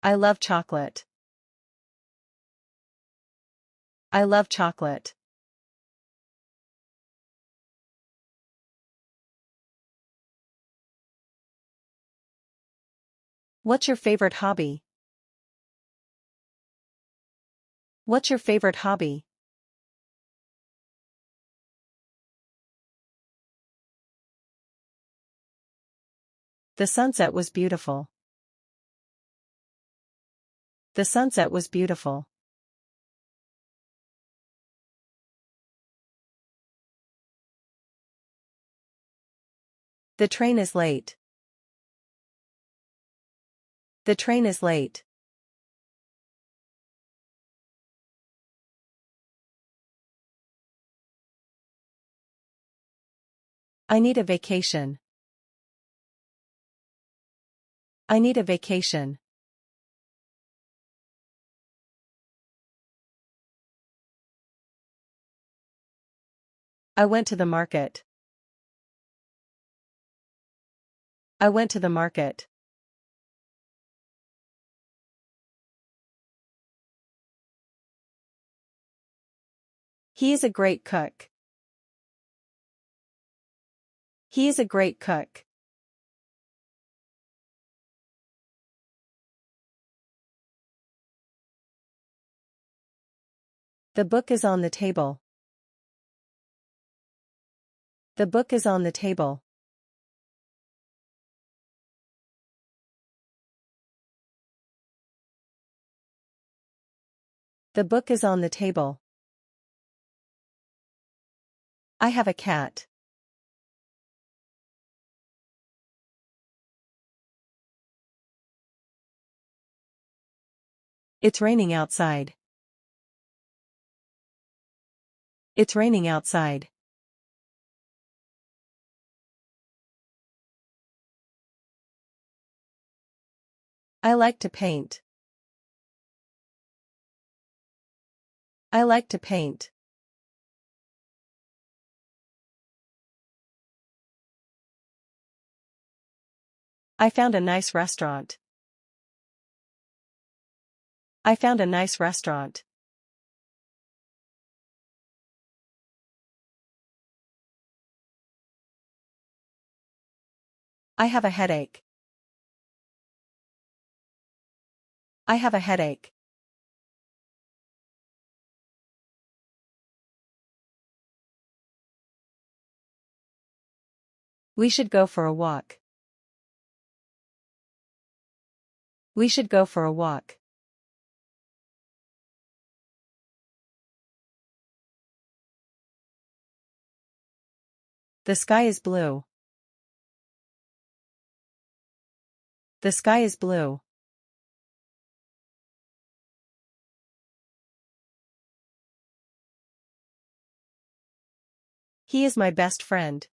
I love chocolate. I love chocolate. What's your favorite hobby? What's your favorite hobby? The sunset was beautiful. The sunset was beautiful. The train is late. The train is late. I need a vacation. I need a vacation. I went to the market. I went to the market. He is a great cook. He is a great cook. The book is on the table. The book is on the table. The book is on the table. I have a cat. It's raining outside. It's raining outside. I like to paint. I like to paint. I found a nice restaurant. I found a nice restaurant. I have a headache. I have a headache. We should go for a walk. We should go for a walk. The sky is blue. The sky is blue. He is my best friend.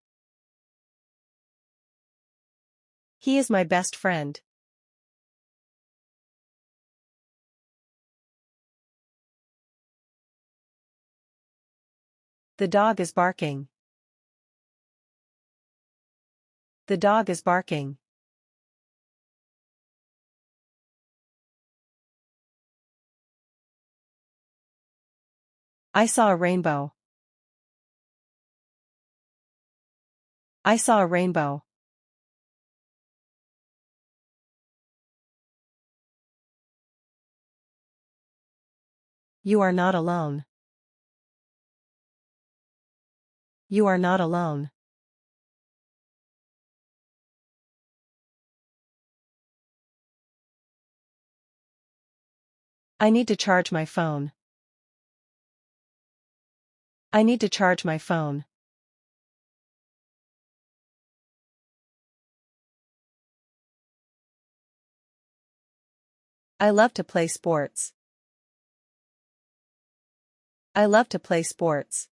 He is my best friend. The dog is barking. The dog is barking. I saw a rainbow. I saw a rainbow. You are not alone. You are not alone. I need to charge my phone. I need to charge my phone. I love to play sports. I love to play sports.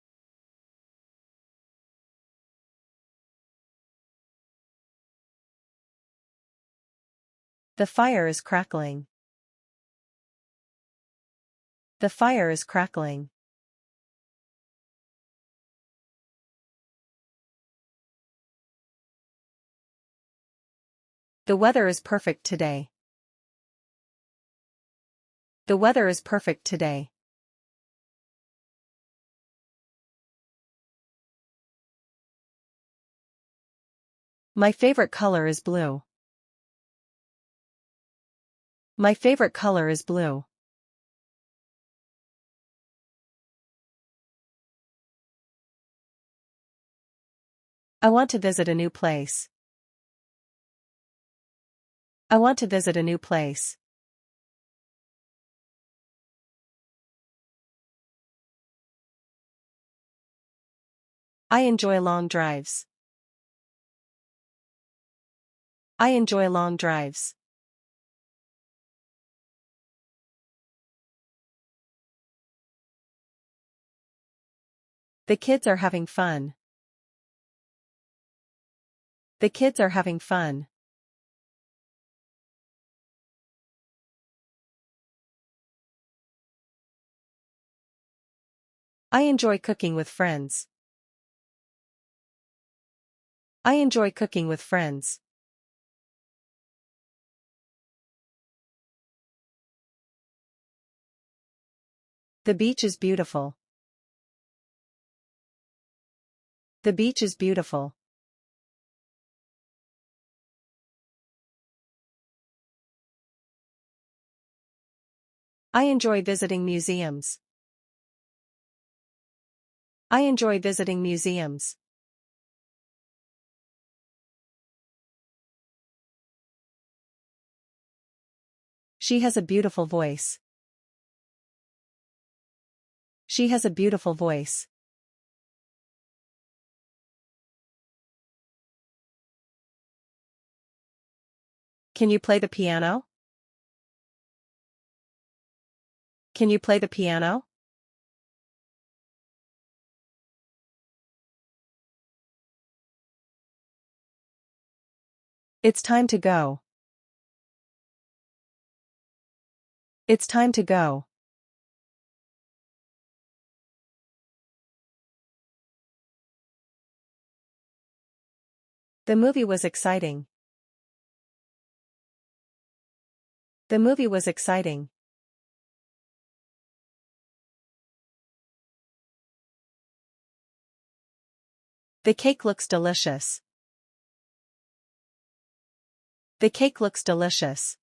The fire is crackling. The fire is crackling. The weather is perfect today. The weather is perfect today. My favorite color is blue. My favorite color is blue. I want to visit a new place. I want to visit a new place. I enjoy long drives. I enjoy long drives. The kids are having fun. The kids are having fun. I enjoy cooking with friends. I enjoy cooking with friends. The beach is beautiful. The beach is beautiful. I enjoy visiting museums. I enjoy visiting museums. She has a beautiful voice. She has a beautiful voice. Can you play the piano? Can you play the piano? It's time to go. It's time to go. The movie was exciting. The movie was exciting. The cake looks delicious. The cake looks delicious.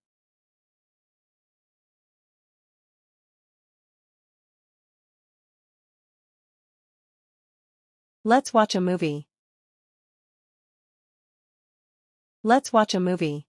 Let's watch a movie. Let's watch a movie.